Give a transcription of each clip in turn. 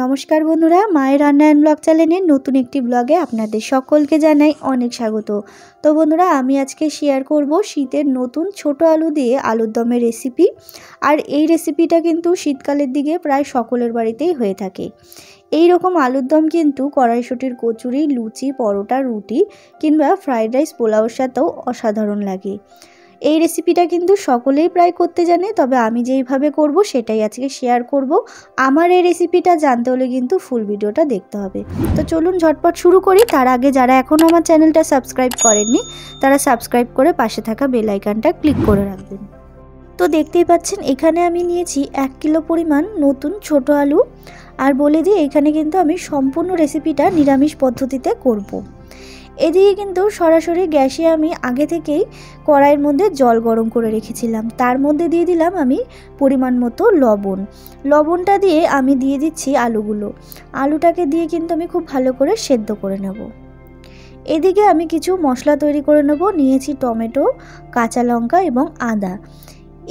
नमस्कार बंधुरा माয়ের রান্না এন্ড ব্লগ চ্যানেলের নতুন একটি ব্লগে আপনাদের সকলকে জানাই অনেক স্বাগত। তো বন্ধুরা আমি আজকে শেয়ার করব শীতের নতুন ছোট আলু দিয়ে আলুর দমের রেসিপি। আর এই রেসিপিটা কিন্তু শীতকালের দিকে প্রায় সকলের বাড়িতেই হয়ে থাকে। এই রকম আলুর দম কিন্তু কড়াইশুঁটির কচুরি, লুচি, পরোটা, রুটি কিংবা ফ্রাইড রাইস, পোলাওর সাথেও অসাধারণ লাগে। এই রেসিপিটা কিন্তু সকলেই প্রায় করতে জানে, তবে আমি যেইভাবে করব সেটাই আজকে শেয়ার করব। আমার এই রেসিপিটা জানতে হলে কিন্তু ফুল ভিডিওটা দেখতে হবে। তো চলুন ঝটপট শুরু করি। তার আগে যারা এখনও আমার চ্যানেলটা সাবস্ক্রাইব করেননি তারা সাবস্ক্রাইব করে পাশে থাকা বেল আইকনটা ক্লিক করে রাখবেন। তো দেখতেই পাচ্ছেন এখানে আমি নিয়েছি 1 কিলো পরিমাণ নতুন ছোট আলু। আর বলে দিই এখানে কিন্তু আমি সম্পূর্ণ রেসিপিটা নিরামিষ পদ্ধতিতে করব। এদিকে কিন্তু সরাসরি গ্যাসে আমি আগে থেকেই কড়াইয়ের মধ্যে জল গরম করে রেখেছিলাম। তার মধ্যে দিয়ে দিলাম আমি পরিমাণ মতো লবণ। লবণটা দিয়ে আমি দিয়ে দিচ্ছি আলুটাকে দিয়ে কিন্তু আমি খুব ভালো করে সেদ্ধ করে নেব। এদিকে আমি কিছু মশলা তৈরি করে নেব। নিয়েছি টমেটো, কাঁচা লঙ্কা এবং আদা।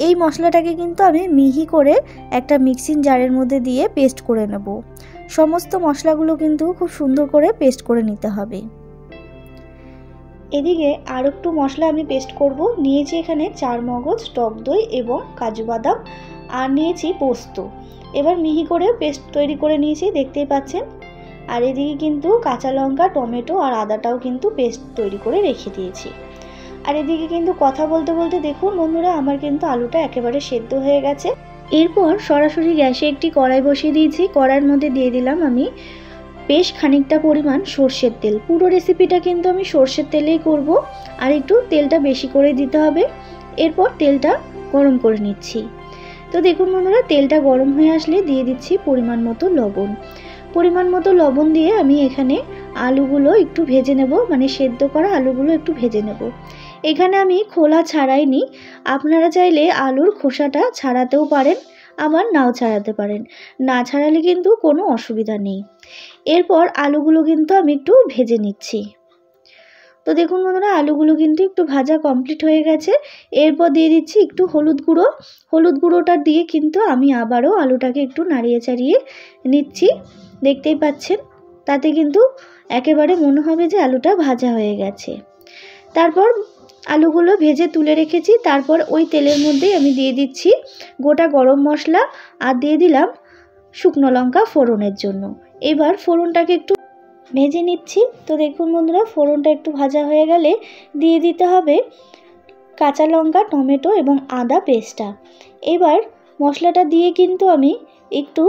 এই মশলাটাকে কিন্তু আমি মিহি করে একটা মিক্সিং জারের মধ্যে দিয়ে পেস্ট করে নেব। সমস্ত মশলাগুলো কিন্তু খুব সুন্দর করে পেস্ট করে নিতে হবে। এদিকে আর একটু মশলা আমি পেস্ট করব। নিয়েছি এখানে 4 মগজ, টক দই এবং কাজু বাদাম, আর নিয়েছি পোস্ত। এবার মিহি করে পেস্ট তৈরি করে নিয়েছি, দেখতেই পাচ্ছেন। আর এদিকে কিন্তু কাঁচা লঙ্কা, টমেটো আর আদাটাও কিন্তু পেস্ট তৈরি করে রেখে দিয়েছি। আর এদিকে কিন্তু কথা বলতে বলতে দেখুন বন্ধুরা আমার কিন্তু আলুটা একেবারে সেদ্ধ হয়ে গেছে। এরপর সরাসরি গ্যাসে একটি কড়াই বসিয়ে দিয়েছি। কড়াইয়ের মধ্যে দিয়ে দিলাম আমি বেশ খানিকটা পরিমাণ সর্ষের তেল। পুরো রেসিপিটা কিন্তু আমি সর্ষের তেলেই করব, আর একটু তেলটা বেশি করে দিতে হবে। এরপর তেলটা গরম করে নিচ্ছি। তো দেখুন বন্ধুরা তেলটা গরম হয়ে আসলে দিয়ে দিচ্ছি পরিমাণ মতো লবণ। পরিমাণ মতো লবণ দিয়ে আমি এখানে আলুগুলো একটু ভেজে নেব, মানে সেদ্ধ করা আলুগুলো একটু ভেজে নেব। এখানে আমি খোলা ছাড়াইনি, আপনারা চাইলে আলুর খোসাটা ছাড়াতেও পারেন, আবার নাও ছাড়াতে পারেন। না ছাড়ালে কিন্তু কোনো অসুবিধা নেই। এরপর আলুগুলো কিন্তু আমি একটু ভেজে নিচ্ছি। তো দেখুন বন্ধুরা আলুগুলো কিন্তু একটু ভাজা কমপ্লিট হয়ে গেছে। এরপর দিয়ে দিচ্ছি একটু হলুদ গুঁড়ো। হলুদ গুঁড়োটা দিয়ে কিন্তু আমি আবারও আলুটাকে একটু নাড়িয়ে চাড়িয়ে নিচ্ছি, দেখতেই পাচ্ছেন। তাতে কিন্তু একেবারে মনে হবে যে আলুটা ভাজা হয়ে গেছে। তারপর আলুগুলো ভেজে তুলে রেখেছি। তারপর ওই তেলের মধ্যেই আমি দিয়ে দিচ্ছি গোটা গরম মশলা, আর দিয়ে দিলাম শুকনো লঙ্কা ফোড়নের জন্য। এবার ফোড়নটাকে একটু ভেজে নিচ্ছি। তো দেখুন বন্ধুরা ফোড়নটা একটু ভাজা হয়ে গেলে দিয়ে দিতে হবে কাঁচা লঙ্কা, টমেটো এবং আদা পেস্টটা। এবার মশলাটা দিয়ে কিন্তু আমি একটু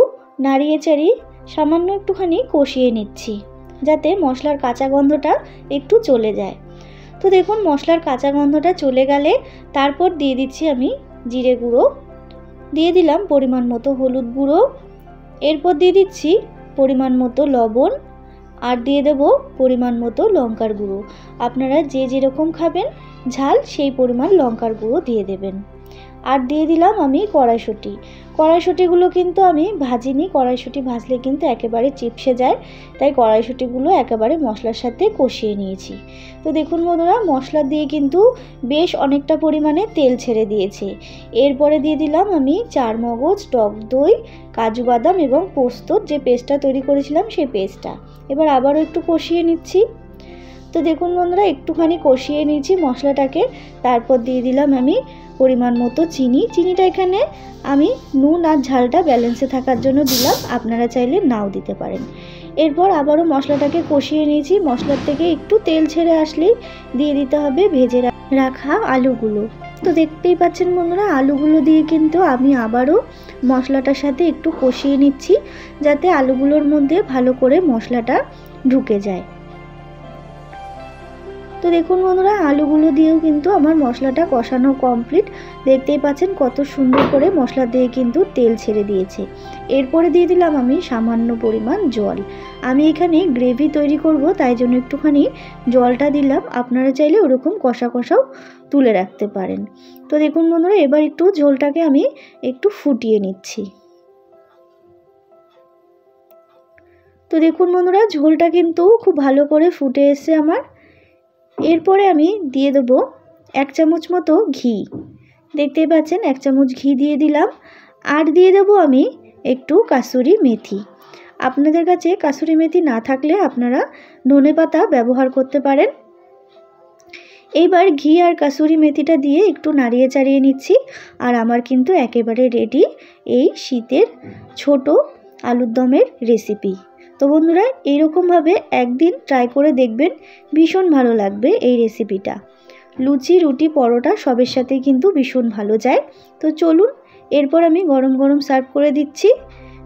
নাড়িয়ে চাড়িয়ে সামান্য একটুখানি কষিয়ে নিচ্ছি, যাতে মশলার কাঁচা গন্ধটা একটু চলে যায়। তো দেখুন মশলার কাঁচা গন্ধটা চলে গেলে তারপর দিয়ে দিচ্ছি আমি জিরে গুঁড়ো, দিয়ে দিলাম পরিমাণ মতো হলুদ গুঁড়ো, এরপর দিয়ে দিচ্ছি পরিমাণ মতো লবণ, আর দিয়ে দেব পরিমাণ মতো লঙ্কার গুঁড়ো। আপনারা যে যেরকম খাবেন ঝাল সেই পরিমাণ লঙ্কার গুঁড়ো দিয়ে দেবেন। আর দিয়ে দিলাম আমি কড়াইশুঁটি। কড়াইশুঁটিগুলো কিন্তু আমি ভাজিনি, কড়াইশুঁটি ভাজলে কিন্তু একেবারে চিপসে যায়, তাই কড়াইশুঁটিগুলো একেবারে মশলার সাথে কষিয়ে নিয়েছি। তো দেখুন বন্ধুরা মশলা দিয়ে কিন্তু বেশ অনেকটা পরিমাণে তেল ছেড়ে দিয়েছে। এরপরে দিয়ে দিলাম আমি 4 মগজ, টক দই, কাজু বাদাম এবং পোস্তর যে পেস্টটা তৈরি করেছিলাম সেই পেস্টটা। এবার আবারও একটু কষিয়ে নিচ্ছি। তো দেখুন বন্ধুরা একটুখানি কষিয়ে নিয়েছি মশলাটাকে। তারপর দিয়ে দিলাম আমি পরিমাণ মতো চিনি। চিনিটা এখানে আমি নুন আর ঝালটা ব্যালেন্সে থাকার জন্য দিলাম, আপনারা চাইলে নাও দিতে পারেন। এরপর আবারও মশলাটাকে কষিয়ে নিয়েছি। মশলার থেকে একটু তেল ছেড়ে আসলেই দিয়ে দিতে হবে ভেজে রাখা আলুগুলো। তো দেখতেই পাচ্ছেন বন্ধুরা আলুগুলো দিয়ে কিন্তু আমি আবারও মশলাটার সাথে একটু কষিয়ে নিচ্ছি, যাতে আলুগুলোর মধ্যে ভালো করে মশলাটা ঢুকে যায়। তো দেখুন বন্ধুরা আলুগুলো দিয়েও কিন্তু আমার মশলাটা কষানো কমপ্লিট। দেখতেই পাচ্ছেন কত সুন্দর করে মশলা দিয়ে কিন্তু তেল ছেড়ে দিয়েছে। এরপরে দিয়ে দিলাম আমি সামান্য পরিমাণ জল। আমি এখানে গ্রেভি তৈরি করব, তাই জন্য একটুখানি জলটা দিলাম। আপনারা চাইলে ওরকম কষা কষাও তুলে রাখতে পারেন। তো দেখুন বন্ধুরা এবার একটু ঝোলটাকে আমি একটু ফুটিয়ে নিচ্ছি। তো দেখুন বন্ধুরা ঝোলটা কিন্তু খুব ভালো করে ফুটে এসেছে আমার। এরপরে আমি দিয়ে দেবো 1 চামচ মতো ঘি। দেখতেই পাচ্ছেন 1 চামচ ঘি দিয়ে দিলাম। আর দিয়ে দেবো আমি একটু কাসুরি মেথি। আপনাদের কাছে কাসুরি মেথি না থাকলে আপনারা ধনেপাতা ব্যবহার করতে পারেন। এইবার ঘি আর কাসুরি মেথিটা দিয়ে একটু নাড়িয়ে চাড়িয়ে নিচ্ছি। আর আমার কিন্তু একেবারে রেডি এই শীতের ছোট আলুর দমের রেসিপি। তো বন্ধুরা, এইরকমভাবে একদিন ট্রাই করে দেখবেন, ভীষণ ভালো লাগবে এই রেসিপিটা। লুচি, রুটি, পরোটা সবের সাথেই কিন্তু ভীষণ ভালো যায়। তো চলুন, এরপর আমি গরম গরম সার্ভ করে দিচ্ছি।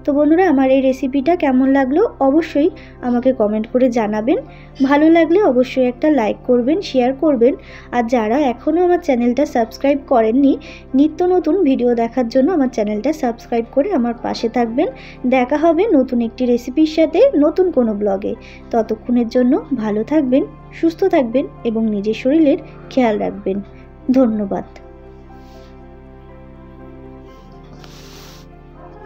তো বন্ধুরা, আমার এই রেসিপিটা কেমন লাগলো অবশ্যই আমাকে কমেন্ট করে জানাবেন। ভালো লাগলে অবশ্যই একটা লাইক করবেন, শেয়ার করবেন। আর যারা এখনও আমার চ্যানেলটা সাবস্ক্রাইব করেননি, নিত্য নতুন ভিডিও দেখার জন্য আমার চ্যানেলটা সাবস্ক্রাইব করে আমার পাশে থাকবেন। দেখা হবে নতুন একটি রেসিপির সাথে, নতুন কোনো ব্লগে। ততক্ষণের জন্য ভালো থাকবেন, সুস্থ থাকবেন এবং নিজের শরীরের খেয়াল রাখবেন। ধন্যবাদ।